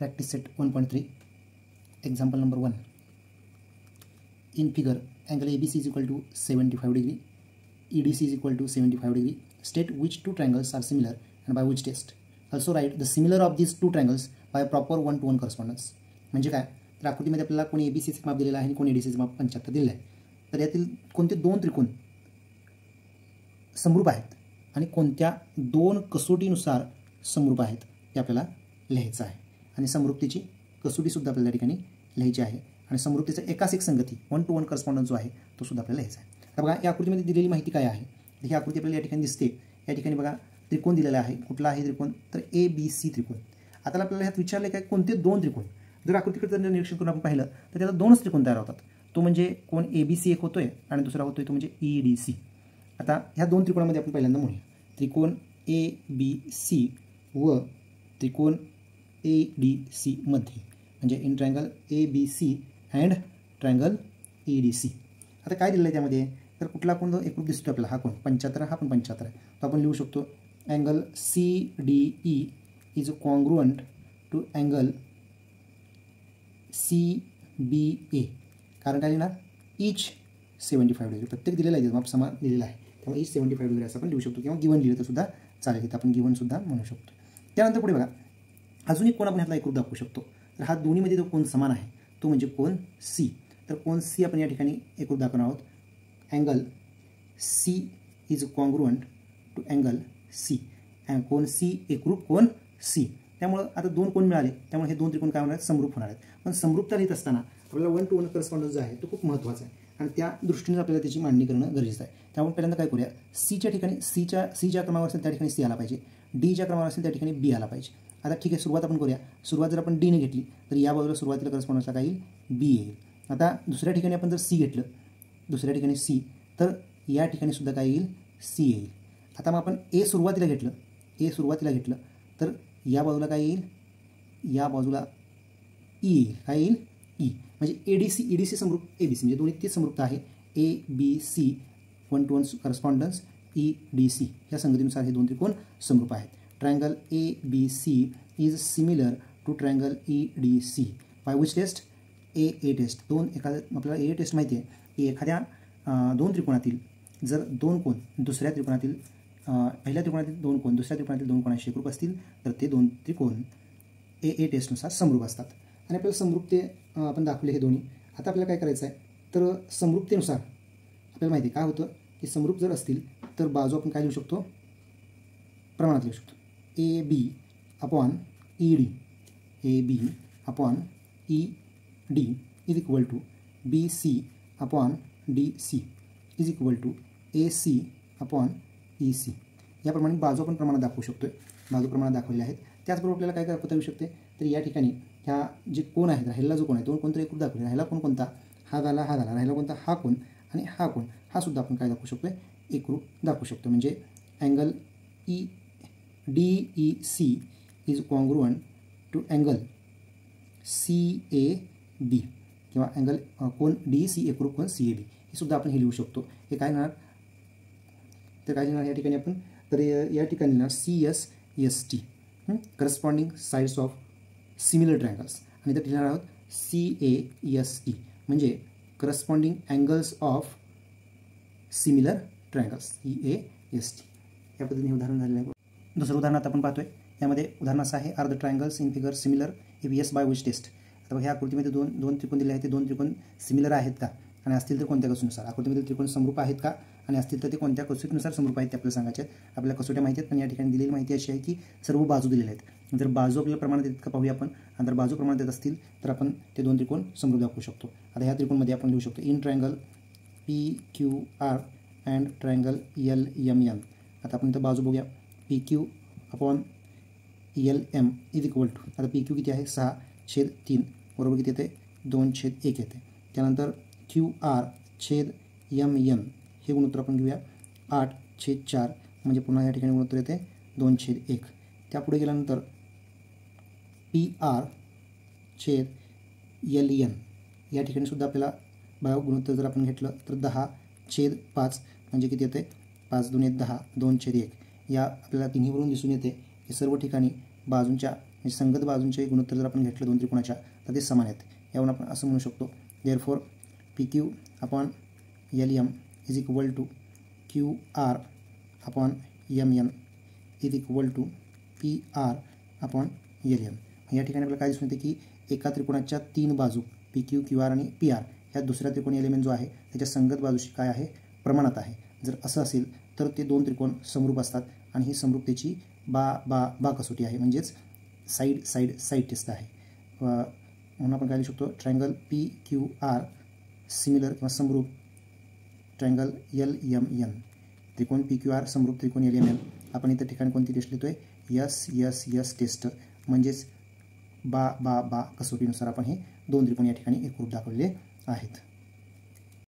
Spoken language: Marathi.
Practice set 1.3. Example number 1. In figure, angle ABC is equal to 75 degree, EDC is equal to 75 degree. State which two triangles are similar and by which test. Also write the similar of these two triangles by a proper 1-to-1 correspondence. म्हणजे काय, तर आकृतीमध्ये आपल्याला कोणी ABCचे माप दिलेलं आहे आणि कोणी EDCचे माप 75 दिलेलं आहे. तर यातील कोणते दोन त्रिकोण समरूप आहेत आणि कोणत्या दोन कसोटीनुसार समरूप आहेत ते आपल्याला लिहायचं आहे. आणि समरूपतेची कसोटी सुद्धा आपल्याला या ठिकाणी लिहायची आहे आणि समरूपतेचा एकास एक संगती 1-to-1 correspondence जो आहे तो सुद्धा आपल्याला लिहायचा आहे. तर बघा या आकृतीमध्ये दिलेली माहिती काय आहे, ही आकृती आपल्याला या ठिकाणी दिसते. या ठिकाणी बघा त्रिकोण दिलेला आहे. कुठला आहे त्रिकोण, तर ABC त्रिकोण. आता आपल्याला ह्यात विचारले काय, कोणते दोन त्रिकोण. जर आकृतीकडे जर निरीक्षण करून आपण पाहिलं तर त्याला दोनच त्रिकोण तयार होतात. तो म्हणजे कोण ABC एक होतोय आणि दुसरा होतोय तो म्हणजे EDC. आता ह्या दोन त्रिकोणामध्ये आपण पहिल्यांदा म्हणूया त्रिकोण ABC व त्रिकोण ADC मध्ये, म्हणजे in triangle ABC and triangle EDC. आता काय दिलेलं आहे त्यामध्ये, तर कुठला कोण एकरूप दिसतो आपल्याला, हा कोण 75, हा पण 75 आहे. तो आपण लिहू शकतो angle CDE is congruent to angle CBA. कारण काय लिहिणार, इच 75 डिग्री. प्रत्येक दिलेला आहे माप समान दिलेला आहे, त्यामुळे इच 75 डिग्री असं आपण लिहू शकतो किंवा गिवन लिहिलं तर सुद्धा चालेल. इथं आपण गिवन सुद्धा म्हणू शकतो. त्यानंतर पुढे बघा अजून एक कोण आपण ह्यातला एकरूप दाखवू शकतो. तर हा दोन्हीमध्ये जो कोण समान आहे तो म्हणजे कोण C. तर कोण C आपण या ठिकाणी एकरूप दाखवणार आहोत. Angle C is congruent to angle C. कोण C एकरूप कोण C. त्यामुळं आता दोन कोण मिळाले, त्यामुळे हे दोन त्रिकोण काय होणार आहेत, समरूप होणार आहेत. पण समरूपता लिहित असताना आपल्याला 1-to-1 correspondence जो आहे तो खूप महत्त्वाचा आहे आणि त्या दृष्टीने आपल्याला त्याची मांडणी करणं गरजेचं आहे. त्यामुळे पहिल्यांदा काय करूया, Cच्या ठिकाणी C ज्या क्रमावर असेल त्या ठिकाणी C आला पाहिजे, D ज्या क्रमावर असेल त्या ठिकाणी B आला पाहिजे. आता ठीक आहे, सुरुवात आपण करूया. सुरुवात जर आपण D ने घेतली तर या बाजूला सुरुवातीला करस्पॉन्डन्सला काय येईल, B येईल. आता दुसऱ्या ठिकाणी आपण जर C घेतलं, दुसऱ्या ठिकाणी C, तर या ठिकाणी सुद्धा काय येईल, C येईल. आता मग आपण A सुरुवातीला घेतलं तर या बाजूला काय येईल, या बाजूला E येईल. काय येईल, E. म्हणजे EDC समरूप ABC, म्हणजे दोन्ही ते समरूपता आहे. ABC 1-to-1 correspondence EDC या संगतीनुसार हे दोन त्रिकोण समरूप आहेत. Triangle ABC is similar to triangle EDC by which test, AA test. आपल्याला AA टेस्ट माहिती आहे की एखाद्या दोन त्रिकोणातील जर दोन कोण दुसऱ्या त्रिकोणातील पहिल्या त्रिकोणातील दोन कोण दुसऱ्या त्रिकोणातील दोन कोणाशी एकरूप असतील तर ते दोन त्रिकोण AA टेस्टनुसार समरूप असतात. आणि आपल्याला समरूपते आपण दाखवले हे दोन्ही. आता आपल्याला काय करायचं आहे, तर समरूपतेनुसार आपल्याला माहिती आहे काय होतं की समरूप जर असतील तर बाजू आपण काय लिहू शकतो, प्रमाणात लिहू शकतो. AB upon ED, AB upon ED is equal to BC upon DC is equal to AC upon EC. याप्रमाणे बाजू आपण प्रमाणात दाखवू शकतो. बाजू प्रमाणात दाखवलेले आहेत. त्याचबरोबर आपल्याला काय दाखवता येऊ शकते, तर या ठिकाणी ह्या जे कोण आहेत, राहिलेला जो कोण आहे दोन कोणतरी एकरूप दाखवले. राहिला कोण कोणता, हा झाला, राहिला कोणता, हा कोण आणि हा कोण, हा सुद्धा आपण काय दाखवू शकतो, एकरूप दाखवू शकतो. म्हणजे angle DEC is congruent to angle CAB किंवा अँगल कोण DEC एकरूप कोण CAB, हे सुद्धा आपण हे लिहू शकतो. हे काय लिहिणार, तर काय लिहिणार या ठिकाणी आपण, तर या ठिकाणी लिहिणार CSST corresponding sides of similar triangles. आणि इथं लिहिणार आहोत CAST म्हणजे corresponding angles of similar triangles, CAST. या पद्धतीने उदाहरण झालेलं आहे. दुसरं उदाहरण आता आपण पाहतोय. यामध्ये उदाहरण असं आहे, are the triangles in figure similar if yes by which test. आता बघा ह्या आकृतीमध्ये दोन त्रिकोण दिले आहेत. ते दोन त्रिकोण सिमिलर आहेत का आणि असतील तर कोणत्या कसोटीनुसार. आकृतीमध्ये त्रिकोण समरूप आहेत का आणि असतील तर ते कोणत्या कसोटीनुसार समरूप आहेत ते आपल्याला सांगायचे आहेत. आपल्याला कसोट्या माहिती आहेत, पण या ठिकाणी दिलेली माहिती अशी आहे की सर्व बाजू दिलेल्या आहेत. जर बाजू आपल्याला प्रमाणात देत का पाहूया आपण. आणि जर बाजू प्रमाणात देत असतील तर आपण ते दोन त्रिकोण समरूप दाखवू शकतो. आता ह्या त्रिकोणमध्ये आपण लिहू शकतो in triangle PQR and triangle LMN. आता आपण इथं बाजू बघूया. PQ upon LM is equal to, आता PQ किती आहे, 6/3 बरोबर किती येते, 2/1 येते. त्यानंतर QR/MN हे गुणोत्तर आपण घेऊया 8/4, म्हणजे पुन्हा या ठिकाणी गुणोत्तर येते 2/1. त्यापुढे गेल्यानंतर PR/LN या ठिकाणी सुद्धा आपल्याला बघा गुणोत्तर जर आपण घेतलं तर 10/5 म्हणजे किती येते, 5×2 = 10, 2/1. या आपल्याला तिन्हीवरून दिसून येते की सर्व ठिकाणी बाजूंच्या म्हणजे संगत बाजूंचे गुणोत्तर जर आपण घेतलं दोन त्रिकोणाच्या तर ते समान आहेत. यावरून आपण असं म्हणू शकतो therefore PQ upon LM is equal to QR upon MN is equal to PR upon LM. या ठिकाणी आपल्याला काय दिसून येते की एका त्रिकोणाच्या 3 बाजू PQ, QR आणि PR ह्या दुसऱ्या त्रिकोणी एलिमेंट जो आहे त्याच्या संगत बाजूशी काय आहे, प्रमाणात आहे. जर असं असेल तर ते दोन त्रिकोण समरूप असतात आणि ही समरूपतेची बा कसोटी आहे, म्हणजेच साईड टेस्ट आहे. म्हणून आपण काय लिहू शकतो, ट्रायंगल PQR सिमिलर किंवा समरूप ट्रायंगल LMN. त्रिकोण PQR समरूप त्रिकोण LMN. आपण इतर ठिकाणी कोणती टेस्ट लिहितोय, S टेस्ट, म्हणजेच बा कसोटीनुसार आपण हे दोन त्रिकोण या ठिकाणी एकरूप दाखवलेले आहेत.